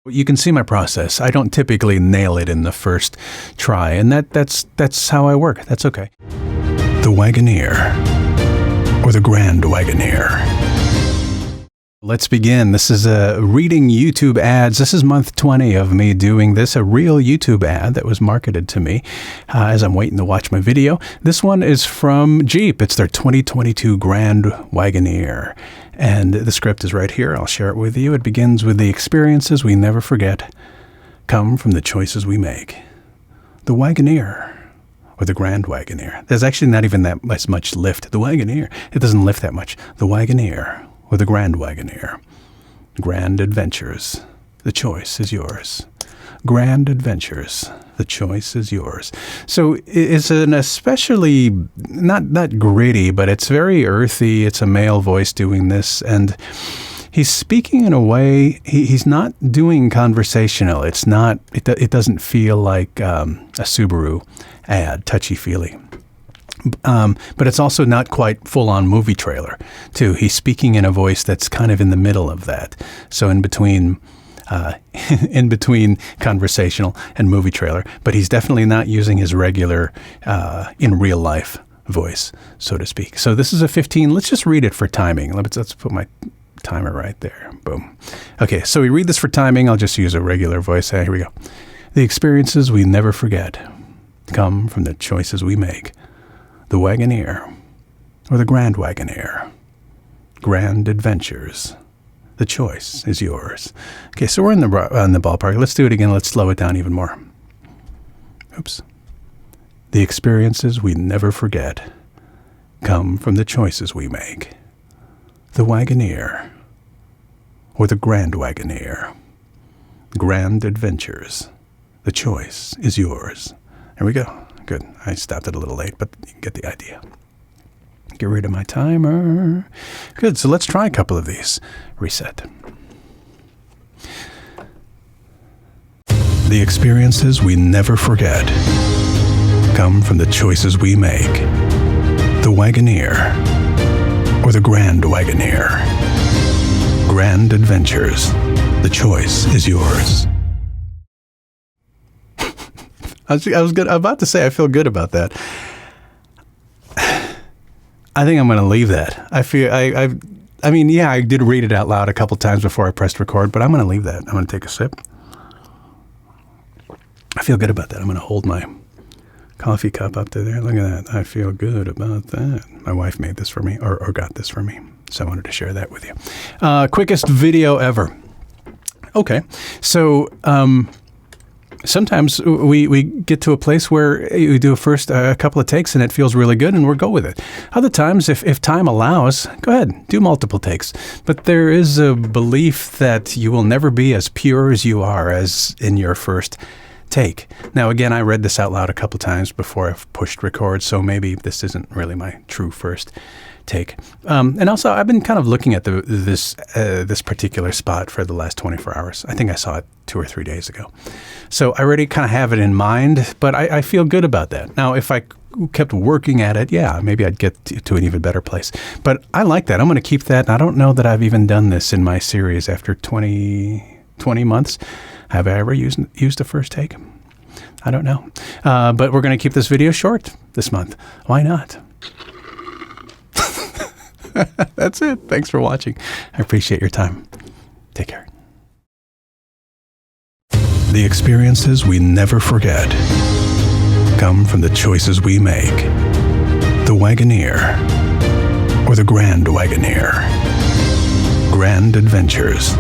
You can see my process. I don't typically nail it in the first try, and that's how I work. That's okay. The Wagoneer, or the Grand Wagoneer. Let's begin. This is reading YouTube ads. This is month 20 of me doing this, a real YouTube ad that was marketed to me as I'm waiting to watch my video. This one is from Jeep. It's their 2022 Grand Wagoneer. And the script is right here. I'll share it with you. It begins with the experiences we never forget come from the choices we make. The Wagoneer, or the Grand Wagoneer. There's actually not even that much lift. The Wagoneer, it doesn't lift that much. The Wagoneer, or the Grand Wagoneer. Grand adventures. The choice is yours. Grand adventures. The choice is yours. So it's an especially, not gritty, but it's very earthy. It's a male voice doing this, and he's speaking in a way, he's not doing conversational. It's not, it doesn't feel like a Subaru ad, touchy-feely. But it's also not quite full-on movie trailer, too. He's speaking in a voice that's kind of in the middle of that. So in between conversational and movie trailer, but he's definitely not using his regular in real life voice, so to speak. So this is a 15. Let's just read it for timing. Let's put my timer right there. Boom. Okay, so we read this for timing. I'll just use a regular voice. Here we go. The experiences we never forget come from the choices we make. The Wagoneer, or the Grand Wagoneer. Grand adventures. The choice is yours. Okay, so we're in the ballpark. Let's do it again. Let's slow it down even more. Oops. The experiences we never forget come from the choices we make. The Wagoneer, or the Grand Wagoneer. Grand adventures. The choice is yours. There we go. Good. I stopped it a little late, but you can get the idea. Get rid of my timer. Good. So let's try a couple of these. Reset. The experiences we never forget come from the choices we make. The Wagoneer, or the Grand Wagoneer. Grand adventures. The choice is yours. I was good. I'm about to say I feel good about that. I think I'm going to leave that. I mean, yeah, I did read it out loud a couple times before I pressed record, but I'm going to leave that. I'm going to take a sip. I feel good about that. I'm going to hold my coffee cup up to there. Look at that. I feel good about that. My wife made this for me, or got this for me, so I wanted to share that with you. Quickest video ever. Okay, so sometimes we get to a place where we do a couple of takes and it feels really good and we'll go with it. Other times, if time allows, go ahead, do multiple takes. But there is a belief that you will never be as pure as you are as in your first take. Now, again, I read this out loud a couple times before I've pushed record, so maybe this isn't really my true first take. And also, I've been kind of looking at this particular spot for the last 24 hours. I think I saw it 2 or 3 days ago. So I already kind of have it in mind, but I feel good about that. Now, if I kept working at it, yeah, maybe I'd get to an even better place. But I like that. I'm going to keep that. I don't know that I've even done this in my series after 20 months. Have I ever used a first take? I don't know. But we're going to keep this video short this month. Why not? That's it. Thanks for watching. I appreciate your time. Take care. The experiences we never forget come from the choices we make. The Wagoneer, or the Grand Wagoneer. Grand adventures.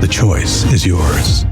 The choice is yours.